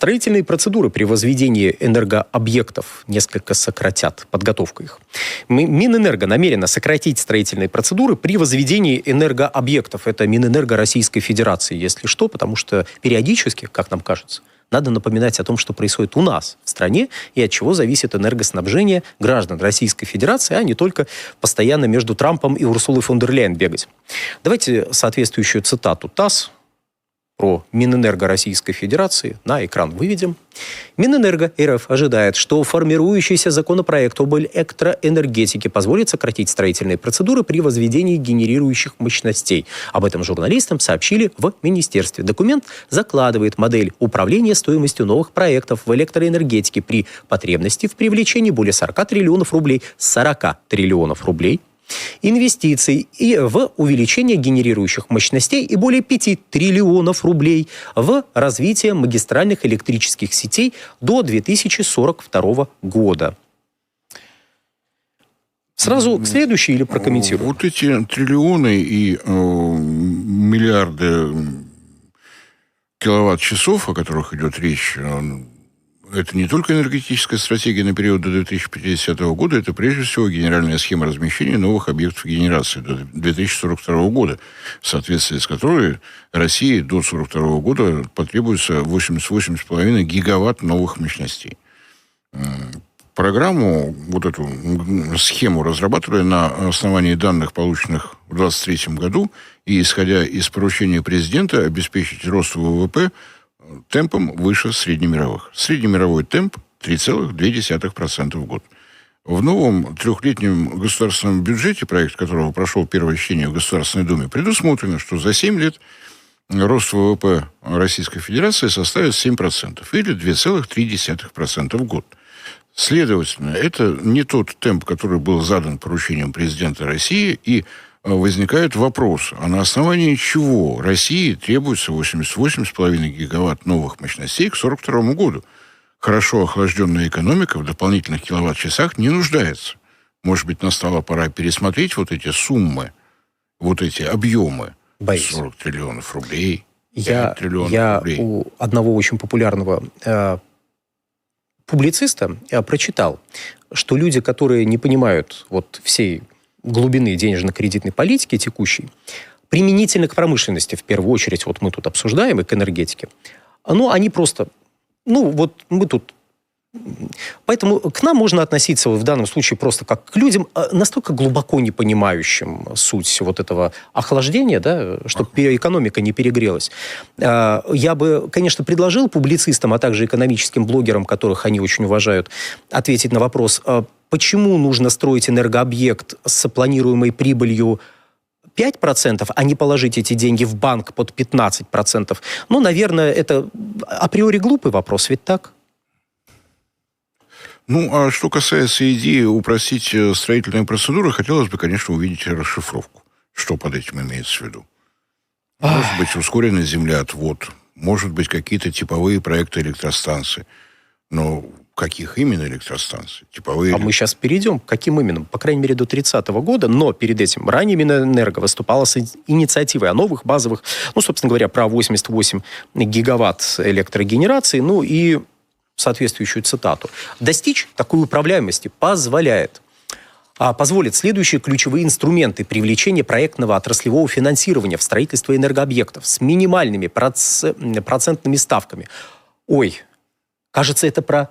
Строительные процедуры при возведении энергообъектов несколько сократят, подготовку их. Минэнерго намерено сократить строительные процедуры при возведении энергообъектов. Это Минэнерго Российской Федерации, если что, потому что периодически, как нам кажется, надо напоминать о том, что происходит у нас в стране и от чего зависит энергоснабжение граждан Российской Федерации, а не только постоянно между Трампом и Урсулой фон дер Ляйен бегать. Давайте соответствующую цитату ТАСС про Минэнерго Российской Федерации на экран выведем. Минэнерго РФ ожидает, что формирующийся законопроект об электроэнергетике позволит сократить строительные процедуры при возведении генерирующих мощностей. Об этом журналистам сообщили в министерстве. Документ закладывает модель управления стоимостью новых проектов в электроэнергетике при потребности в привлечении более 40 триллионов рублей, 40 триллионов рублей инвестиций и в увеличение генерирующих мощностей и более 5 триллионов рублей в развитие магистральных электрических сетей до 2042 года. Сразу к следующей или прокомментирую? Вот эти триллионы и миллиарды киловатт-часов, о которых идет речь, это не только энергетическая стратегия на период до 2050 года, это прежде всего генеральная схема размещения новых объектов генерации до 2042 года, в соответствии с которой России до 2042 года потребуется 88,5 гигаватт новых мощностей. Программу, вот эту схему разрабатывали на основании данных, полученных в 2023 году, и исходя из поручения президента обеспечить рост ВВП темпом выше среднемировых. Среднемировой темп 3,2% в год. В новом трехлетнем государственном бюджете, проект которого прошел первое чтение в Государственной Думе, предусмотрено, что за 7 лет рост ВВП Российской Федерации составит 7% или 2,3% в год. Следовательно, это не тот темп, который был задан поручением президента России, и возникает вопрос, а на основании чего России требуется 88,5 гигаватт новых мощностей к 1942 году? Хорошо охлажденная экономика в дополнительных киловатт-часах не нуждается. Может быть, настала пора пересмотреть вот эти суммы, вот эти объемы. Боюсь. 40 триллионов рублей, 5 Я триллионов рублей. у одного очень популярного публициста прочитал, что люди, которые не понимают вот всей глубины денежно-кредитной политики текущей, применительно к промышленности, в первую очередь, вот мы тут обсуждаем, и к энергетике, они просто, вот мы тут... Поэтому к нам можно относиться в данном случае просто как к людям, настолько глубоко не понимающим суть вот этого охлаждения, да, чтобы экономика не перегрелась. Я бы, конечно, предложил публицистам, а также экономическим блогерам, которых они очень уважают, ответить на вопрос, почему нужно строить энергообъект с планируемой прибылью 5%, а не положить эти деньги в банк под 15%. Наверное, это априори глупый вопрос, ведь так? А что касается идеи упростить строительные процедуры, хотелось бы, конечно, увидеть расшифровку. Что под этим имеется в виду? Может быть, ускоренный землеотвод, может быть, какие-то типовые проекты электростанций. Но каких именно электростанций? Типовые... Мы сейчас перейдем к каким именно, по крайней мере, до 30 года, но перед этим ранее Минэнерго выступала с инициативой о новых базовых, собственно говоря, про 88 гигаватт электрогенерации, и соответствующую цитату. Достичь такой управляемости позволит следующие ключевые инструменты привлечения проектного отраслевого финансирования в строительство энергообъектов с минимальными процентными ставками. Кажется, это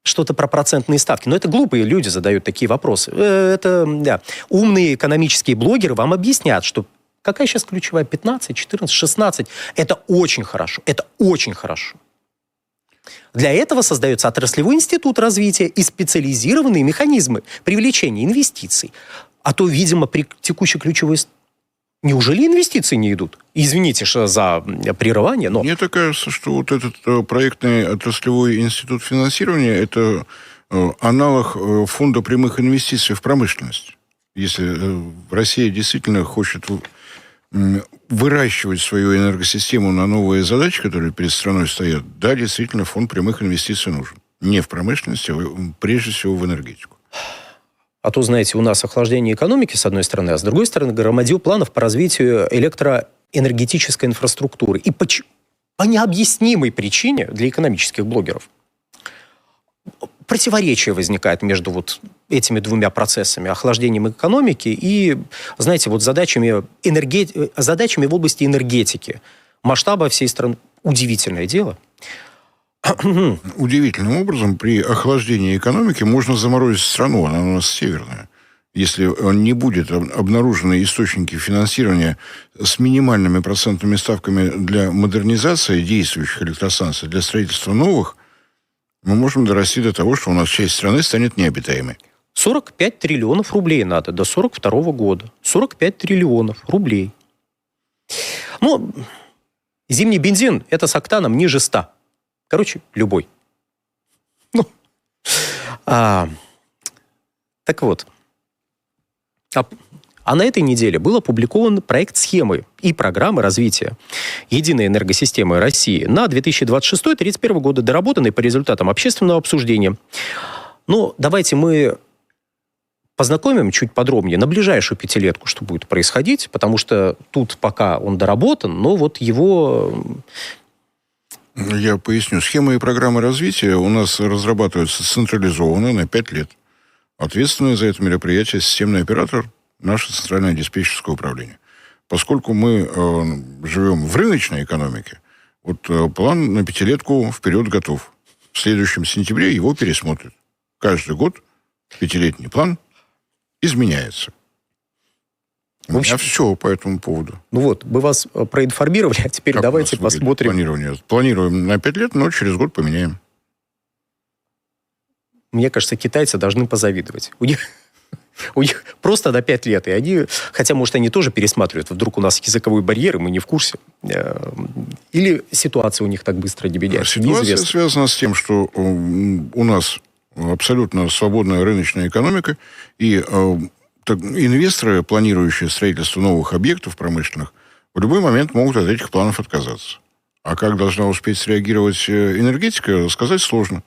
что-то про процентные ставки. Но это глупые люди задают такие вопросы. Умные экономические блогеры вам объяснят, что какая сейчас ключевая? 15, 14, 16. Это очень хорошо. Это очень хорошо. Для этого создается отраслевой институт развития и специализированные механизмы привлечения инвестиций. А то, видимо, при текущей ключевой... Неужели инвестиции не идут? Извините за прерывание, но... Мне так кажется, что вот этот проектный отраслевой институт финансирования – это аналог фонда прямых инвестиций в промышленность. Если Россия действительно хочет выращивать свою энергосистему на новые задачи, которые перед страной стоят, да, действительно, фонд прямых инвестиций нужен. Не в промышленности, а прежде всего в энергетику. А то, знаете, у нас охлаждение экономики, с одной стороны, а с другой стороны, громадил планов по развитию электроэнергетической инфраструктуры. И по необъяснимой причине для экономических блогеров противоречие возникает между вот этими двумя процессами, охлаждением экономики и, знаете, вот задачами в области энергетики. Масштаба всей страны. Удивительное дело. Удивительным образом при охлаждении экономики можно заморозить страну, она у нас северная. Если не будет обнаружены источники финансирования с минимальными процентными ставками для модернизации действующих электростанций, для строительства новых, мы можем дорасти до того, что у нас часть страны станет необитаемой. 45 триллионов рублей надо до 42 года. 45 триллионов рублей. Ну, зимний бензин – это с октаном ниже 100. Короче, любой. Ну, так вот. А на этой неделе был опубликован проект схемы и программы развития единой энергосистемы России на 2026-2031 годы, доработанной по результатам общественного обсуждения. Но давайте мы познакомим чуть подробнее на ближайшую пятилетку, что будет происходить, потому что тут пока он доработан, но вот его... Я поясню. Схемы и программы развития у нас разрабатываются централизованно на 5 лет. Ответственный за это мероприятие системный оператор – наше центральное диспетчерское управление. Поскольку мы живем в рыночной экономике, вот план на пятилетку вперед готов. В следующем сентябре его пересмотрят. Каждый год пятилетний план изменяется. У меня все по этому поводу. Ну вот, мы вас проинформировали, а теперь давайте посмотрим. Планирование? Планируем на 5 лет, но через год поменяем. Мне кажется, китайцы должны позавидовать. У них просто на 5 лет. И они, хотя, может, они тоже пересматривают. Вдруг у нас языковой барьер, и мы не в курсе. Или ситуация у них так быстро не меняется. Ситуация связана с тем, что у нас абсолютно свободная рыночная экономика, и инвесторы, планирующие строительство новых объектов промышленных, в любой момент могут от этих планов отказаться. А как должна успеть среагировать энергетика, сказать сложно.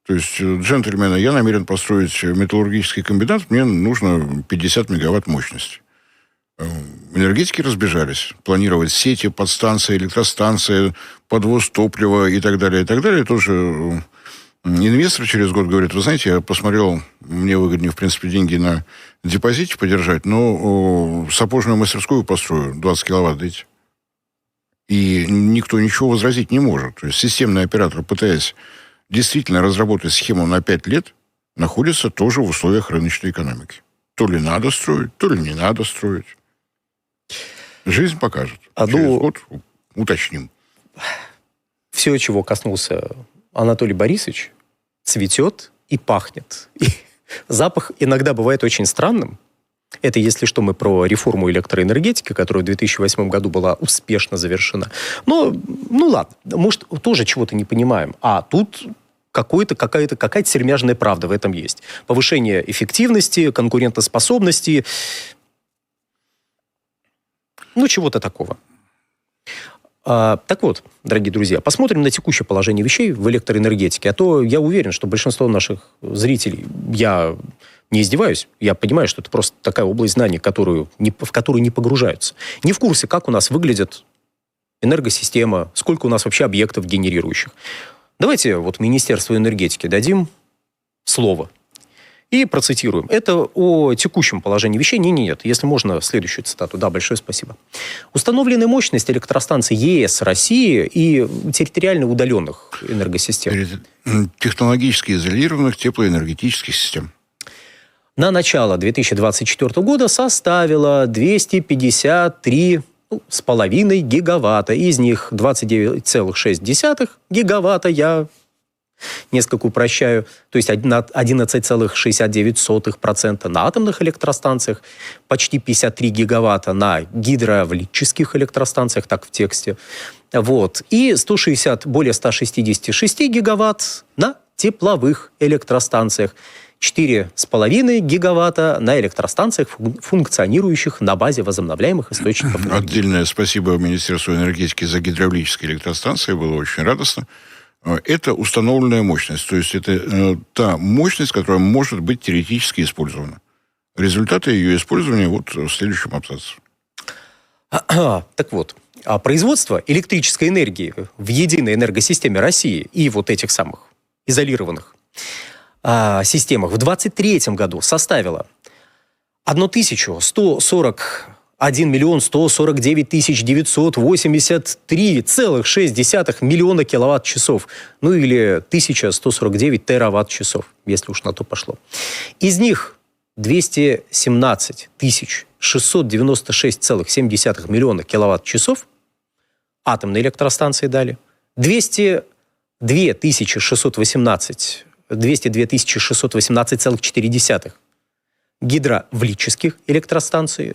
То есть, джентльмены, я намерен построить металлургический комбинат, мне нужно 50 мегаватт мощности. Энергетики разбежались. Планировать сети, подстанции, электростанции, подвоз топлива и так далее, и так далее. Тоже инвестор через год говорит, вы знаете, я посмотрел, мне выгоднее, в принципе, деньги на депозите подержать, но сапожную мастерскую построю, 20 киловатт дайте. И никто ничего возразить не может. То есть, системный оператор, пытаясь действительно разработать схему на 5 лет, находится тоже в условиях рыночной экономики. То ли надо строить, то ли не надо строить. Жизнь покажет. Через год уточним. Все, чего коснулся Анатолий Борисович, цветет и пахнет. И запах иногда бывает очень странным. Это, если что, мы про реформу электроэнергетики, которая в 2008 году была успешно завершена. Но, ну ладно, может, тоже чего-то не понимаем. А тут какая-то сермяжная правда в этом есть. Повышение эффективности, конкурентоспособности. Ну, чего-то такого. Так вот, дорогие друзья, посмотрим на текущее положение вещей в электроэнергетике. А то я уверен, что большинство наших зрителей, я не издеваюсь, я понимаю, что это просто такая область знаний, в которую не погружаются. Не в курсе, как у нас выглядит энергосистема, сколько у нас вообще объектов генерирующих. Давайте вот Министерству энергетики дадим слово и процитируем. Это о текущем положении вещей. Нет. Если можно, следующую цитату. Да, большое спасибо. Установленная мощность электростанций ЕС России и территориально удаленных энергосистем. Технологически изолированных теплоэнергетических систем. На начало 2024 года составила 253,5 гигаватта. Из них 29,6 гигаватта, я несколько упрощаю, то есть 11,69% на атомных электростанциях, почти 53 гигаватта на гидравлических электростанциях, так в тексте. Вот. И более 166 гигаватт на тепловых электростанциях. 4,5 гигаватта на электростанциях, функционирующих на базе возобновляемых источников энергии. Отдельное спасибо Министерству энергетики за гидравлические электростанции. Было очень радостно. Это установленная мощность. То есть, это та мощность, которая может быть теоретически использована. Результаты ее использования вот в следующем абзаце. Так вот. производства электрической энергии в единой энергосистеме России и вот этих самых изолированных системах в 2023 году составило 1141 миллион 149 тысяч 983,6 миллиона киловатт-часов. Ну или 1149 тераватт-часов, если уж на то пошло. Из них 217 тысяч 696,7 миллиона киловатт-часов атомные электростанции дали. 202 тысячи 618,4 гидравлические электростанции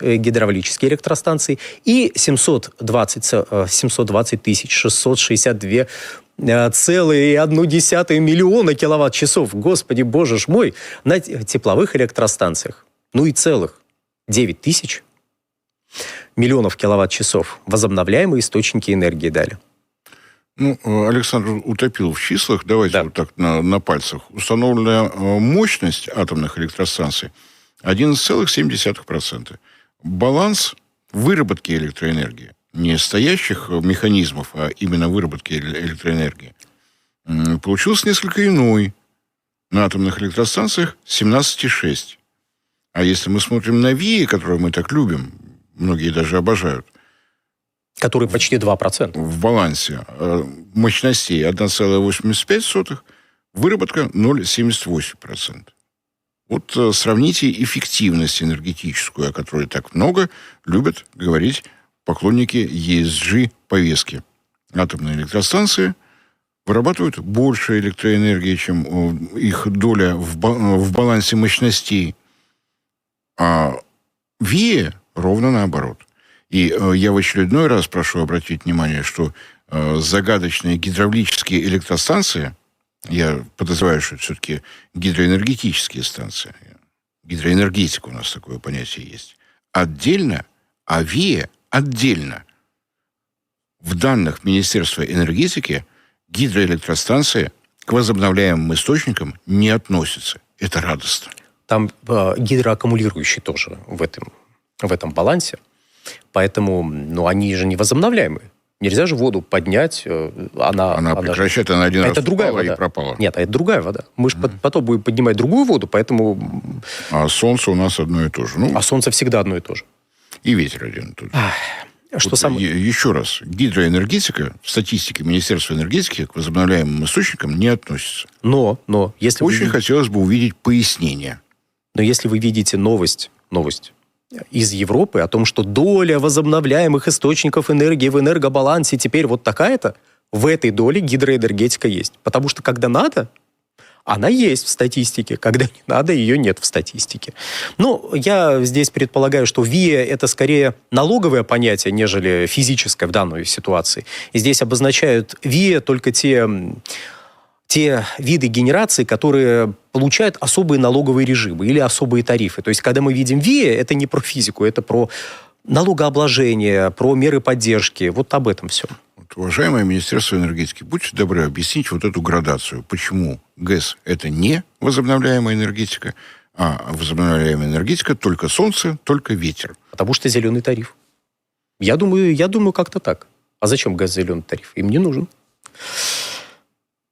и 720 тысяч 662,1 миллиона киловатт-часов, господи боже ж мой, на тепловых электростанциях. Ну и целых 9 тысяч миллионов киловатт-часов возобновляемые источники энергии дали. Ну, Александр утопил в числах. Давайте вот так на пальцах. Установленная мощность атомных электростанций 11,7%. Баланс выработки электроэнергии, не стоящих механизмов, а именно выработки электроэнергии, получился несколько иной. На атомных электростанциях 17,6%. А если мы смотрим на ВИЭ, которые мы так любим, многие даже обожают, который почти 2%. В балансе мощностей 1,85, выработка 0,78%. Вот сравните эффективность энергетическую, о которой так много любят говорить поклонники ESG-повестки. Атомные электростанции вырабатывают больше электроэнергии, чем их доля в балансе мощностей. А ВИЭ ровно наоборот. И я в очередной раз прошу обратить внимание, что загадочные гидравлические электростанции, я подозреваю, что это все-таки гидроэнергетические станции, гидроэнергетика у нас такое понятие есть, отдельно, а ВИЭ отдельно. В данных Министерства энергетики гидроэлектростанции к возобновляемым источникам не относятся. Это радостно. Там гидроаккумулирующие тоже в этом балансе. Поэтому, они же не возобновляемые. Нельзя же воду поднять, она прекращает, она один раз это другая вода. И пропала. Нет, это другая вода. Мы же потом будем поднимать другую воду, поэтому... А солнце у нас одно и то же. А солнце всегда одно и то же. И ветер один и тот же. Еще раз. Гидроэнергетика в статистике Министерства энергетики к возобновляемым источникам не относится. Но если Очень хотелось бы увидеть пояснение. Но если вы видите новость из Европы о том, что доля возобновляемых источников энергии в энергобалансе теперь вот такая-то, в этой доле гидроэнергетика есть. Потому что когда надо, она есть в статистике, когда не надо, ее нет в статистике. Я здесь предполагаю, что ВИЭ – это скорее налоговое понятие, нежели физическое в данной ситуации. И здесь обозначают ВИЭ только те виды генерации, которые получают особые налоговые режимы или особые тарифы. То есть, когда мы видим ВИЭ, это не про физику, это про налогообложение, про меры поддержки. Вот об этом все. Уважаемое Министерство энергетики, будьте добры объяснить вот эту градацию. Почему ГЭС – это не возобновляемая энергетика, а возобновляемая энергетика только солнце, только ветер? Потому что зеленый тариф. Я думаю, как-то так. А зачем ГЭС зеленый тариф? Им не нужен.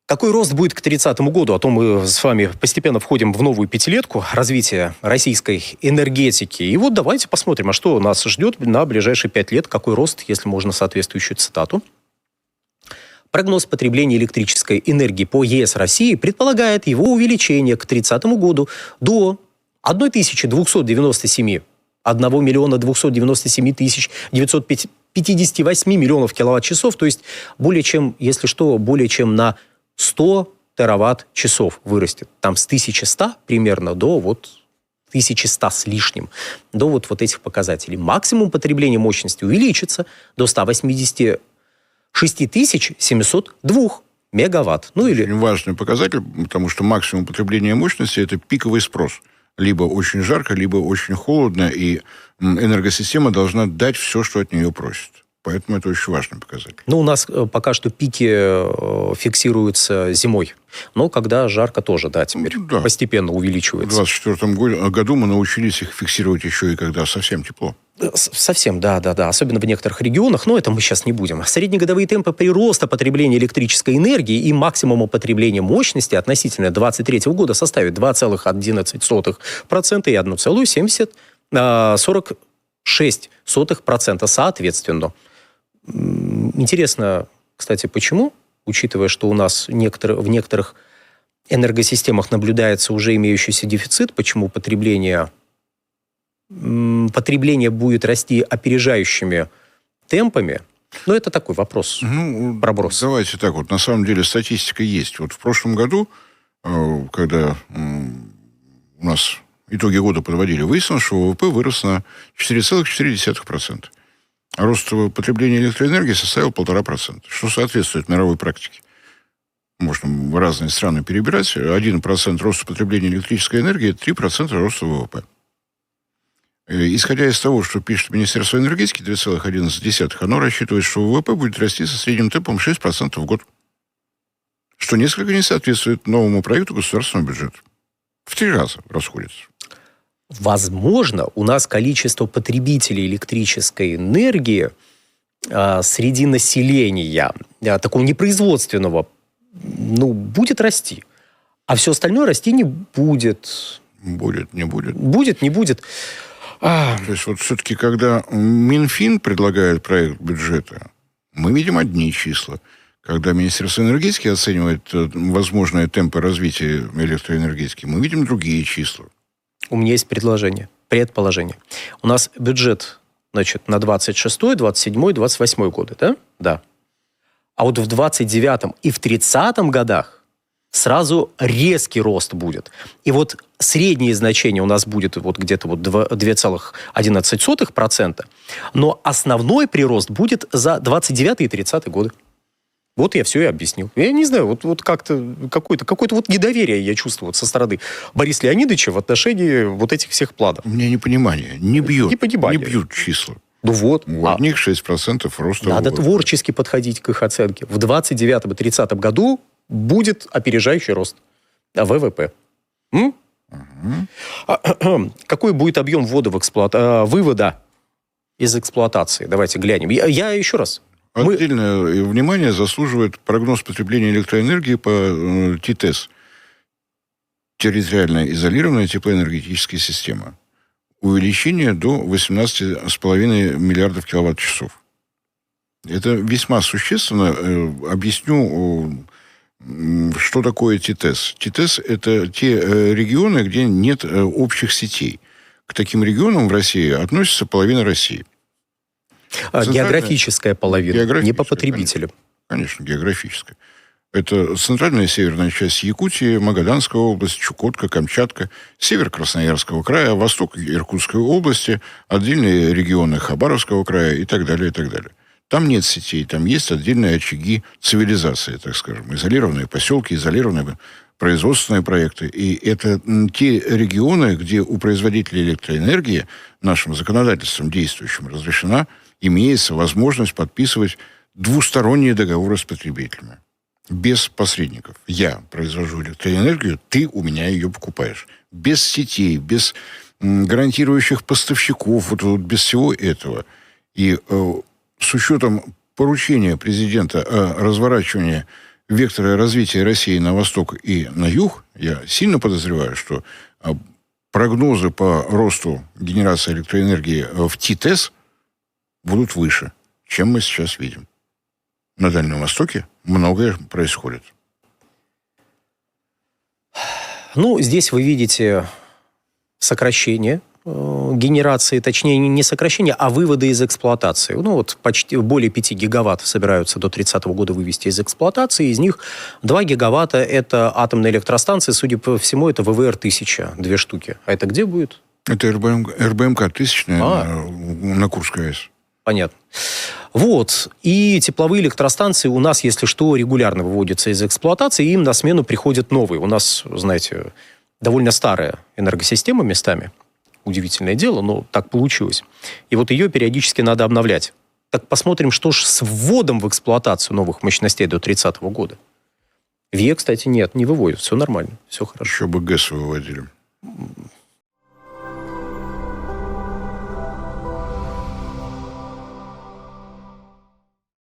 Какой рост будет к 30 году? А то мы с вами постепенно входим в новую пятилетку развития российской энергетики. И вот давайте посмотрим, а что нас ждет на ближайшие 5 лет, какой рост, если можно соответствующую цитату. Прогноз потребления электрической энергии по ЕС России предполагает его увеличение к 30 году до 1 миллиона 297 тысяч 958 миллионов киловатт-часов, то есть более чем на 100 тераватт-часов вырастет. Там с 1100 примерно до 1100 с лишним, до вот этих показателей. Максимум потребления мощности увеличится до 186 702 мегаватт. Очень важный показатель, потому что максимум потребления мощности – это пиковый спрос. Либо очень жарко, либо очень холодно, и энергосистема должна дать все, что от нее просят. Поэтому это очень важный показатель. Ну, у нас пока что пики фиксируются зимой. Но когда жарко тоже, да, теперь постепенно увеличивается. В 2024 году мы научились их фиксировать еще и когда совсем тепло. Совсем, да. Особенно в некоторых регионах, но это мы сейчас не будем. Среднегодовые темпы прироста потребления электрической энергии и максимума потребления мощности относительно 2023 года составит 2,11% и 1,46% соответственно. Интересно, кстати, почему, учитывая, что у нас в некоторых энергосистемах наблюдается уже имеющийся дефицит, почему потребление будет расти опережающими темпами? Ну, это такой вопрос, проброс. Давайте так вот. На самом деле статистика есть. Вот в прошлом году, когда у нас итоги года подводили, выяснилось, что ВВП вырос на 4,4%. А рост потребления электроэнергии составил 1,5%, что соответствует мировой практике. Можно в разные страны перебирать. 1% роста потребления электрической энергии, 3% роста ВВП. Исходя из того, что пишет Министерство энергетики, 2,11, оно рассчитывает, что ВВП будет расти со средним темпом 6% в год. Что несколько не соответствует новому проекту государственного бюджета. В 3 раза расходится. Возможно, у нас количество потребителей электрической энергии среди населения, такого непроизводственного, будет расти. А все остальное расти не будет. Будет, не будет. Будет, не будет. То есть вот все-таки, когда Минфин предлагает проект бюджета, мы видим одни числа. Когда Министерство энергетики оценивает возможные темпы развития электроэнергетики, мы видим другие числа. У меня есть предположение. У нас бюджет, значит, на 26-й, 27-й, 28-й годы, да? Да. А вот в 29-м и в 30-м годах сразу резкий рост будет. И вот среднее значение у нас будет вот где-то 2,11%, но основной прирост будет за 29-й и 30-й годы. Вот я все и объяснил. Я не знаю, вот как-то какое-то вот недоверие я чувствую со стороны Бориса Леонидовича в отношении вот этих всех планов. У меня непонимание. Не бьют числа. Ну вот. У одних 6% роста. Надо творчески подходить к их оценке. В 29-м и 30-м году будет опережающий рост ВВП. Какой будет объем вывода из эксплуатации? Давайте глянем. Я еще раз. Отдельное внимание заслуживает прогноз потребления электроэнергии по ТИТЭС. Территориально изолированная теплоэнергетическая система. Увеличение до 18,5 миллиардов киловатт-часов. Это весьма существенно. Объясню, что такое ТИТЭС. ТИТЭС – это те регионы, где нет общих сетей. К таким регионам в России относится половина России. Географическая половина, не по потребителям. Конечно, географическая. Это центральная и северная часть Якутии, Магаданская область, Чукотка, Камчатка, север Красноярского края, восток Иркутской области, отдельные регионы Хабаровского края и так далее, и так далее. Там нет сетей, там есть отдельные очаги цивилизации, так скажем, изолированные поселки, изолированные производственные проекты. И это те регионы, где у производителей электроэнергии нашим законодательством действующим имеется возможность подписывать двусторонние договоры с потребителями. Без посредников. Я произвожу электроэнергию, ты у меня ее покупаешь. Без сетей, без гарантирующих поставщиков, вот без всего этого. И с учетом поручения президента о разворачивании вектора развития России на восток и на юг, я сильно подозреваю, что прогнозы по росту генерации электроэнергии в ТИТЭС будут выше, чем мы сейчас видим. На Дальнем Востоке многое происходит. Здесь вы видите сокращение генерации, точнее, не сокращение, а выводы из эксплуатации. Почти более 5 гигаватт собираются до 30-го года вывести из эксплуатации. Из них 2 гигаватта – это атомные электростанции. Судя по всему, это ВВР-1000, 2 штуки. А это где будет? Это РБМК-1000 на Курской АЭС. Понятно. И тепловые электростанции у нас, если что, регулярно выводятся из эксплуатации, и им на смену приходят новые. У нас, знаете, довольно старая энергосистема местами. Удивительное дело, но так получилось. И ее периодически надо обновлять. Так посмотрим, что же с вводом в эксплуатацию новых мощностей до 30-го года. ВИЭ, кстати, нет, не выводят. Все нормально, все хорошо. Еще бы ГЭС выводили.